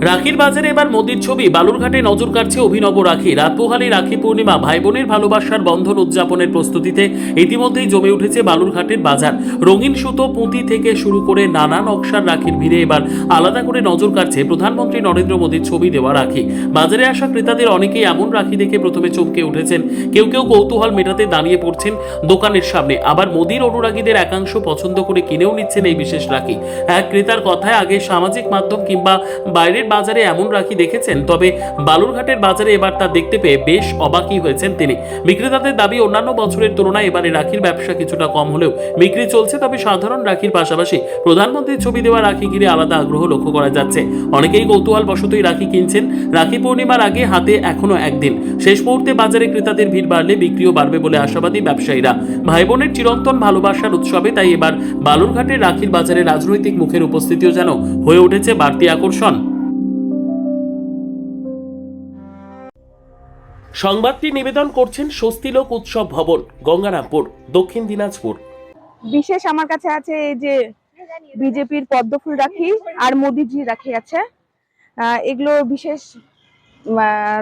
রাখির বাজারে এবার মোদির ছবি। বালুরঘাটে নজর কাটছে অভিনব রাখি। রাত পোহালে রাখি পূর্ণিমা, ভাই বোনের ভালোবাসার বন্ধন উদযাপনের প্রস্তুতিতে ইতিমধ্যেই জমে উঠেছে বালুরঘাটের বাজার। রঙিন সুতো, পুঁতি থেকে শুরু করে নানা নকশার রাখির ভিড়ে এবার আলাদা করে নজর কাটছে প্রধানমন্ত্রী নরেন্দ্র মোদির ছবি দেওয়া রাখি। বাজারে আসা ক্রেতাদের অনেকেই এমন রাখি দেখে প্রথমে চমকে উঠেছেন। কেউ কেউ কৌতূহল মেটাতে দাঁড়িয়ে পড়ছেন দোকানের সামনে, আবার মোদির অনুরাগীদের একাংশ পছন্দ করে কিনেও নিচ্ছেন এই বিশেষ রাখি। এক ক্রেতার কথায়, আগে সামাজিক মাধ্যম কিংবা বাইরের বাজারে এমন রাখি দেখেছেন, তবে বালুরঘাটের বাজারে এবার তা দেখতে পেয়ে বেশ অবাকই হয়েছেন তিনি। বিক্রেতাদের দাবি, অন্যান্য বছরের তুলনায় এবারে রাখির ব্যবসা কিছুটা কম হলেও বিক্রি চলছে। তবে সাধারণ রাখির পাশাপাশি প্রধানমন্ত্রীর ছবি দেওয়া রাখি ঘিরে আলাদা আগ্রহ লক্ষ্য করা যাচ্ছে। অনেকেই কৌতূহল বশতই রাখি কিনছেন। রাখি পূর্ণিমার আগে হাতে এখনো একদিন, শেষ মুহূর্তে বাজারে ক্রেতাদের ভিড় বাড়লে বিক্রিও বাড়বে বলে আশাবাদী ব্যবসায়ীরা। ভাই বোনের চিরন্তন ভালোবাসার উৎসবে তাই এবার বালুরঘাটের রাখির বাজারে রাজনৈতিক মুখের উপস্থিতিও যেন হয়ে উঠেছে বাড়তি আকর্ষণ। সংবাদটি নিবেদন করছেন স্বস্তিলোক উৎসব ভবন, গঙ্গারামপুর, দক্ষিণ দিনাজপুর। বিশেষ আমার কাছে আছে এই যে বিজেপির পদ্মফুল রাখি আর মোদিজি রাখি আছে। এগুলো বিশেষ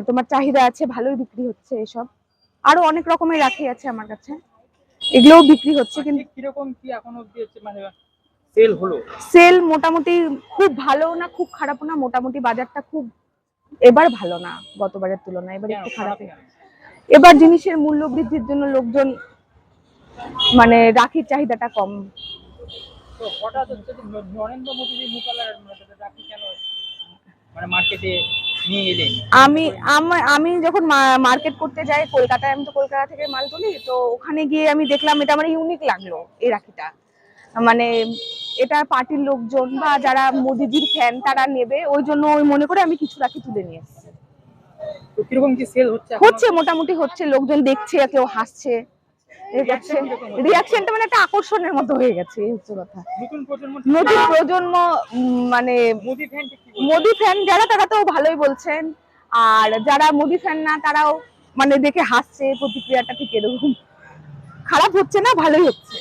তোমার চাহিদা আছে, ভালোই বিক্রি হচ্ছে। এসব আরো অনেক রকমের রাখি আছে আমার কাছে, এগুলোও বিক্রি হচ্ছে। কিন্তু কিরকম কি এখনো অবধি হচ্ছে, মানে সেল হলো? সেল মোটামুটি খুব ভালো না, খুব খারাপ না, মোটামুটি বাজারটা খুব এবার ভালো না, গতবারের তুলনায় এবার একটু খারাপ। এবার জিনিসের মূল্য বৃদ্ধির জন্য লোকজন মানে রাখির চাহিদাটা কম। তো হঠাৎ হচ্ছে নরেন্দ্র মোদী মুকালার রাখি কেন মানে মার্কেটে নিয়ে এলেন? আমি যখন মার্কেট করতে যাই কলকাতায়, আমি তো কলকাতা থেকে মাল তুলি, তো ওখানে গিয়ে আমি দেখলাম এটা আমার ইউনিক লাগলো এই রাখিটা। মানে এটা পার্টির লোকজন বা যারা মোদিজির ফ্যান তারা নেবে, ওই জন্য ওই মনে করে আমি কিছু রাখি তুলে নিয়ে এসেছি। তো কিরকম কি সেল হচ্ছে? হচ্ছে মোটামুটি হচ্ছে, লোকজন দেখছে, কেউ হাসছে, রিয়াকশনটা মানে একটা আকর্ষণের মতো হয়ে গেছে। এই হচ্ছে কথা। নতুন প্রজন্ম মানে মোদি ফ্যান যারা, তারা তো ভালোই বলছেন, আর যারা মোদি ফ্যান না তারাও মানে দেখে হাসছে। প্রতিক্রিয়াটা ঠিক এরকম, খারাপ হচ্ছে না, ভালোই হচ্ছে।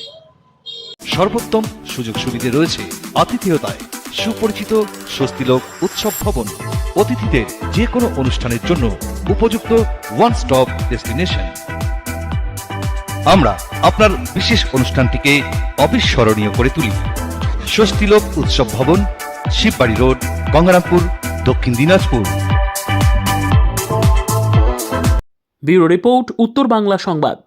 সর্বোত্তম সুযোগ সুবিধে রয়েছে আতিথেয়তায়। সুপরিচিত স্বস্তিলোক উৎসব ভবন, অতিথিদের যে কোনো অনুষ্ঠানের জন্য উপযুক্ত ওয়ান স্টপ ডেস্টিনেশন। আমরা আপনার বিশেষ অনুষ্ঠানটিকে অবিস্মরণীয় করে তুলি। স্বস্তিলোক উৎসব ভবন, শিববাড়ি রোড, গঙ্গারামপুর, দক্ষিণ দিনাজপুর। ব্যুরো রিপোর্ট, উত্তর বাংলা সংবাদ।